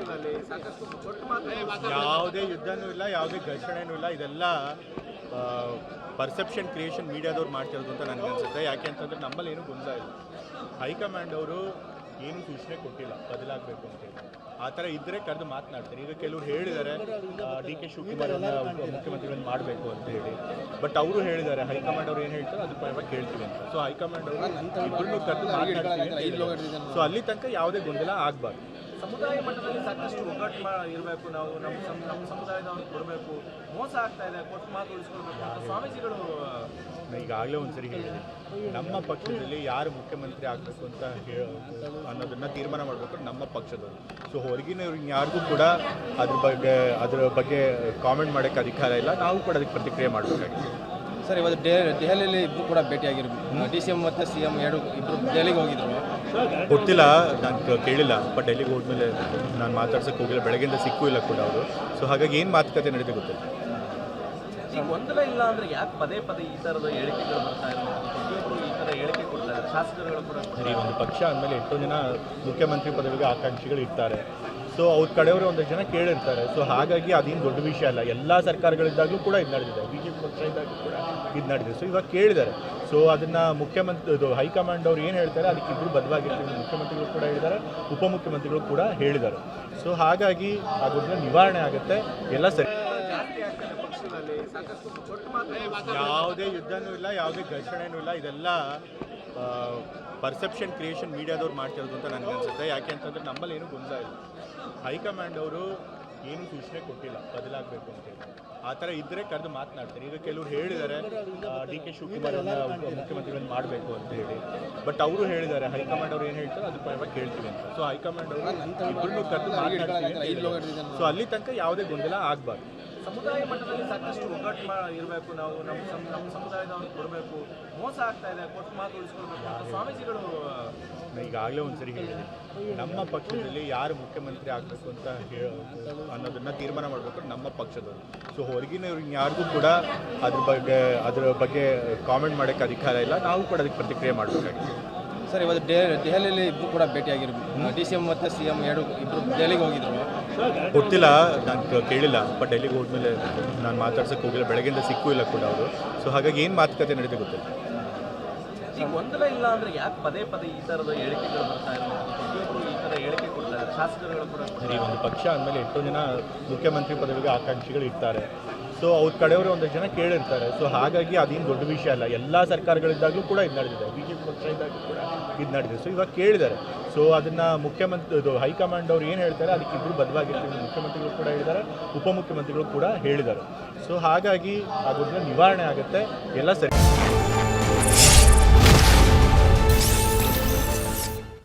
ಪಕ್ಷದಲ್ಲಿ ಸಾಕಷ್ಟು ಕೊಟ್ಟು ಮಾತ್ರ ಯಾವುದೇ ಯುದ್ಧನೂ ಇಲ್ಲ, ಯಾವುದೇ ಘರ್ಷಣೆನೂ ಇಲ್ಲ. ಇದೆಲ್ಲ ಪರ್ಸೆಪ್ಷನ್ ಕ್ರಿಯೇಷನ್ ಮೀಡಿಯಾದವ್ರು ಮಾಡ್ತಿರೋದು ಅಂತ ನನಗನ್ಸುತ್ತೆ. ಯಾಕೆ ಅಂತಂದರೆ ನಮ್ಮಲ್ಲಿ ಏನೂ ಗೊಂದಲ ಇಲ್ಲ. ಹೈಕಮಾಂಡ್ ಅವರು ಏನೂ ಸೂಚನೆ ಕೊಟ್ಟಿಲ್ಲ ಬದಲಾಗಬೇಕು ಅಂತೇಳಿ. ಆ ಥರ ಇದ್ದರೆ ಕರೆದು ಮಾತನಾಡ್ತಾರೆ. ಈಗ ಕೆಲವರು ಹೇಳಿದ್ದಾರೆ ಡಿ.ಕೆ. ಶಿವಕುಮಾರನ್ನ ಮುಖ್ಯಮಂತ್ರಿಗಳನ್ನು ಮಾಡಬೇಕು ಅಂತ ಹೇಳಿ. ಬಟ್ ಅವರು ಹೇಳಿದ್ದಾರೆ, ಹೈಕಮಾಂಡ್ ಅವ್ರು ಏನು ಹೇಳ್ತಾರೆ ಅದು ಪರವಾಗಿ ಕೇಳ್ತೀವಿ ಅಂತ. ಸೊ ಹೈಕಮಾಂಡ್ ಅವರು ಇಬ್ಬರನ್ನೂ ಕರೆದು ಮಾತನಾಡ್ತೀವಿ. ಸೊ ಅಲ್ಲಿ ತನಕ ಯಾವುದೇ ಗೊಂದಲ ಆಗಬಾರ್ದು. ಸಮುದಾಯ ಮಟ್ಟದಲ್ಲಿ ಸಾಕಷ್ಟು ಒಗ್ಗಟ್ಟು ಇರಬೇಕು. ನಾವು ನಮ್ಮ ಸಮುದಾಯದವ್ರಿಗೆ ಕೊಡಬೇಕು. ಮೋಸ ಆಗ್ತಾ ಇದೆ, ಕೊಟ್ಟು ಮಾತು ಉಳಿಸ್ಕೊಳ್ಬೇಕು ಅಂತ ಸ್ವಾಮೀಜಿಗಳು ಈಗಾಗಲೇ ಒಂದ್ಸರಿ ಹೇಳಿದೆ. ನಮ್ಮ ಪಕ್ಷದಲ್ಲಿ ಯಾರು ಮುಖ್ಯಮಂತ್ರಿ ಆಗಬೇಕು ಅಂತ ಅನ್ನೋದನ್ನ ತೀರ್ಮಾನ ಮಾಡಬೇಕು ನಮ್ಮ ಪಕ್ಷದವರು. ಸೊ ಹೊರಗಿನವ್ರಿಗೆ ಯಾರಿಗೂ ಕೂಡ ಅದ್ರ ಬಗ್ಗೆ ಕಾಮೆಂಟ್ ಮಾಡೋಕ್ಕೆ ಅಧಿಕಾರ ಇಲ್ಲ. ನಾವು ಕೂಡ ಅದಕ್ಕೆ ಪ್ರತಿಕ್ರಿಯೆ ಮಾಡಬೇಕಾಗಿದೆ. ಸರ್, ಇವತ್ತು ದೆಹಲಿಯಲ್ಲಿ ಇಬ್ಬರು ಕೂಡ ಭೇಟಿಯಾಗಿರ್ಬೋದು. ಡಿ.ಸಿ.ಎಂ ಮತ್ತು ಸಿ.ಎಂ ಇಬ್ಬರು ದೆಹಲಿಗೆ ಹೋಗಿದ್ರು. ಗೊತ್ತಿಲ್ಲ, ನಾನು ಕೇಳಿಲ್ಲ. ಬಟ್ ಡೆಲ್ಲಿಗೆ ಹೋದ್ಮೇಲೆ ನಾನು ಮಾತಾಡ್ಸೋಕ್ಕೆ ಹೋಗಿಲ್ಲ. ಬೆಳಗ್ಗೆಯಿಂದ ಸಿಕ್ಕೂ ಇಲ್ಲ ಕೂಡ ಅವರು. ಸೊ ಹಾಗಾಗಿ ಏನು ಮಾತುಕತೆ ನಡೆದಿದೆ ಗೊತ್ತಿಲ್ಲ. ಈಗ ಗೊಂದಲ ಇಲ್ಲ ಅಂದರೆ ಯಾಕೆ ಪದೇ ಪದೇ ಈ ಥರದ ಹೇಳಿಕೆಗಳು ಬರ್ತಾ ಇರೋದು? ಪ್ರತಿಯೊಬ್ಬರು ಈ ಥರ ಹೇಳಿಕೆ ಕೊಡ್ತಾರೆ, ಶಾಸಕರುಗಳು ಕೂಡ. ಸರಿ, ಒಂದು ಪಕ್ಷ ಅಂದಮೇಲೆ ಎಷ್ಟೋ ಜನ ಮುಖ್ಯಮಂತ್ರಿ ಪದವಿಗೆ ಆಕಾಂಕ್ಷಿಗಳು ಇರ್ತಾರೆ. ಸೊ ಅವ್ರ ಕಡೆಯವರು ಒಂದಷ್ಟು ಜನ ಕೇಳಿರ್ತಾರೆ. ಸೊ ಹಾಗಾಗಿ ಅದೇನು ದೊಡ್ಡ ವಿಷಯ ಅಲ್ಲ. ಎಲ್ಲ ಸರ್ಕಾರಗಳಿದ್ದಾಗಲೂ ಕೂಡ ಇದು ನಡೆದಿದೆ, BJP ಪಕ್ಷ ಇದ್ದಾಗಲೂ ಕೂಡ ಇದು ನಡೆದಿದೆ. ಸೊ ಇವಾಗ ಕೇಳಿದ್ದಾರೆ. ಸೊ ಅದನ್ನು ಹೈಕಮಾಂಡ್ ಅವ್ರು ಏನು ಹೇಳ್ತಾರೆ ಅದಕ್ಕೆ ಇಬ್ಬರು ಬದ್ಧವಾಗಿರ್ತೀವಿ. ಮುಖ್ಯಮಂತ್ರಿಗಳು ಕೂಡ ಹೇಳಿದ್ದಾರೆ, ಉಪಮುಖ್ಯಮಂತ್ರಿಗಳು ಕೂಡ ಹೇಳಿದ್ದಾರೆ. ಸೊ ಹಾಗಾಗಿ ಅದನ್ನ ನಿವಾರಣೆ ಆಗುತ್ತೆ, ಎಲ್ಲ ಸರಿ. ಯಾವುದೇ ಯುದ್ಧನೂ ಇಲ್ಲ, ಯಾವುದೇ ಘರ್ಷಣೆನೂ ಇಲ್ಲ. ಇದೆಲ್ಲ ಪರ್ಸೆಪ್ಷನ್ ಕ್ರಿಯೇಷನ್ ಮೀಡಿಯಾದವ್ರು ಮಾಡ್ತಿರೋದು ಅಂತ ನನಗನ್ಸುತ್ತೆ. ಯಾಕೆ ಅಂತಂದರೆ ನಮ್ಮಲ್ಲಿ ಏನೂ ಗೊಂದಲ ಇಲ್ಲ. ಹೈಕಮಾಂಡ್ ಅವರು ಏನೂ ಸೂಚನೆ ಕೊಟ್ಟಿಲ್ಲ ಬದಲಾಗಬೇಕು ಅಂತೇಳಿ. ಆ ಥರ ಇದ್ದರೆ ಕರೆದು ಮಾತನಾಡ್ತಾರೆ. ಈಗ ಕೆಲವರು ಹೇಳಿದ್ದಾರೆ ಡಿ.ಕೆ. ಶಿವಕುಮಾರನ್ನ ಮುಖ್ಯಮಂತ್ರಿಗಳನ್ನು ಮಾಡಬೇಕು ಅಂತ ಹೇಳಿ. ಬಟ್ ಅವರು ಹೇಳಿದ್ದಾರೆ, ಹೈಕಮಾಂಡ್ ಅವ್ರು ಏನು ಹೇಳ್ತಾರೆ ಅದು ಪರವಾಗಿ ಕೇಳ್ತೀವಿ ಅಂತ. ಸೊ ಹೈಕಮಾಂಡ್ ಅವರು ಇಬ್ಬರನ್ನೂ ಕರೆದು ಮಾತನಾಡ್ತೀವಿ. ಸೊ ಅಲ್ಲಿ ತನಕ ಯಾವುದೇ ಗೊಂದಲ ಆಗಬಾರ್ದು. ಸಮುದಾಯ ಮಟ್ಟದಲ್ಲಿ ಸಾಕಷ್ಟು ಒಗ್ಗಟ್ಟು ಇರಬೇಕು. ನಾವು ನಮ್ಮ ಸಮುದಾಯದವ್ರಿಗೆ ಕೊಡಬೇಕು. ಮೋಸ ಆಗ್ತಾ ಇದೆ, ಕೊಟ್ಟು ಮಾತು ಉಳಿಸ್ಕೊಳ್ಬೇಕು ಅಂತ ಸ್ವಾಮೀಜಿಗಳು ಈಗಾಗಲೇ ಒಂದ್ಸರಿ ಹೇಳಿದೆ. ನಮ್ಮ ಪಕ್ಷದಲ್ಲಿ ಯಾರು ಮುಖ್ಯಮಂತ್ರಿ ಆಗಬೇಕು ಅಂತ ಅನ್ನೋದನ್ನ ತೀರ್ಮಾನ ಮಾಡಬೇಕು ನಮ್ಮ ಪಕ್ಷದವರು. ಸೊ ಹೊರಗಿನವ್ರಿಗೆ ಯಾರಿಗೂ ಕೂಡ ಅದ್ರ ಬಗ್ಗೆ ಕಾಮೆಂಟ್ ಮಾಡೋಕ್ಕೆ ಅಧಿಕಾರ ಇಲ್ಲ. ನಾವು ಕೂಡ ಅದಕ್ಕೆ ಪ್ರತಿಕ್ರಿಯೆ ಮಾಡಬೇಕಾಗಿದೆ. ಸರ್, ಇವತ್ತು ದೆಹಲಿಯಲ್ಲಿ ಇಬ್ಬರು ಕೂಡ ಭೇಟಿಯಾಗಿರ್ಬೋದು. ಡಿ.ಸಿ.ಎಂ ಮತ್ತು ಸಿ.ಎಂ ಇಬ್ಬರು ದೆಹಲಿಗೆ ಹೋಗಿದ್ರು. ಗೊತ್ತಿಲ್ಲ, ನಾನು ಕೇಳಿಲ್ಲ. ಬಟ್ ಡೆಲ್ಲಿಗೆ ಹೋದ್ಮೇಲೆ ನಾನು ಮಾತಾಡ್ಸೋಕ್ಕೆ ಹೋಗಿಲ್ಲ. ಬೆಳಗ್ಗೆಯಿಂದ ಸಿಕ್ಕೂ ಇಲ್ಲ ಕೂಡ ಅವರು. ಸೊ ಹಾಗಾಗಿ ಏನು ಮಾತುಕತೆ ನಡೆದಿದೆ ಗೊತ್ತಿಲ್ಲ. ಈಗ ಗೊಂದಲ ಇಲ್ಲ ಅಂದರೆ ಯಾಕೆ ಪದೇ ಪದೇ ಈ ಥರದ ಹೇಳಿಕೆಗಳು ಬರ್ತಾ ಇರೋದು? ಪ್ರತಿಯೊಬ್ಬರು ಈ ಥರ ಹೇಳಿಕೆ ಕೊಡ್ತಾರೆ, ಶಾಸಕರುಗಳು ಕೂಡ. ಸರಿ, ಒಂದು ಪಕ್ಷ ಅಂದಮೇಲೆ ಎಷ್ಟೋ ಜನ ಮುಖ್ಯಮಂತ್ರಿ ಪದವಿಗೆ ಆಕಾಂಕ್ಷಿಗಳು ಇರ್ತಾರೆ. ಸೊ ಅವ್ರ ಕಡೆಯವರು ಒಂದಷ್ಟು ಜನ ಕೇಳಿರ್ತಾರೆ. ಸೊ ಹಾಗಾಗಿ ಅದೇನು ದೊಡ್ಡ ವಿಷಯ ಅಲ್ಲ. ಎಲ್ಲ ಸರ್ಕಾರಗಳಿದ್ದಾಗಲೂ ಕೂಡ ಇದು ನಡೆದಿದೆ, BJP ಪಕ್ಷ ಇದ್ದಾಗಲೂ ಕೂಡ ಇದು ನಡೆದಿದೆ. ಸೊ ಇವಾಗ ಕೇಳಿದ್ದಾರೆ. ಸೊ ಅದನ್ನು ಹೈಕಮಾಂಡ್ ಅವ್ರು ಏನು ಹೇಳ್ತಾರೆ ಅದಕ್ಕೆ ಇಬ್ಬರು ಬದ್ಧವಾಗಿರ್ತೀವಿ. ಮುಖ್ಯಮಂತ್ರಿಗಳು ಕೂಡ ಹೇಳಿದ್ದಾರೆ, ಉಪಮುಖ್ಯಮಂತ್ರಿಗಳು ಕೂಡ ಹೇಳಿದ್ದಾರೆ. ಸೊ ಹಾಗಾಗಿ ಅದನ್ನ ನಿವಾರಣೆ ಆಗುತ್ತೆ, ಎಲ್ಲ ಸರಿ.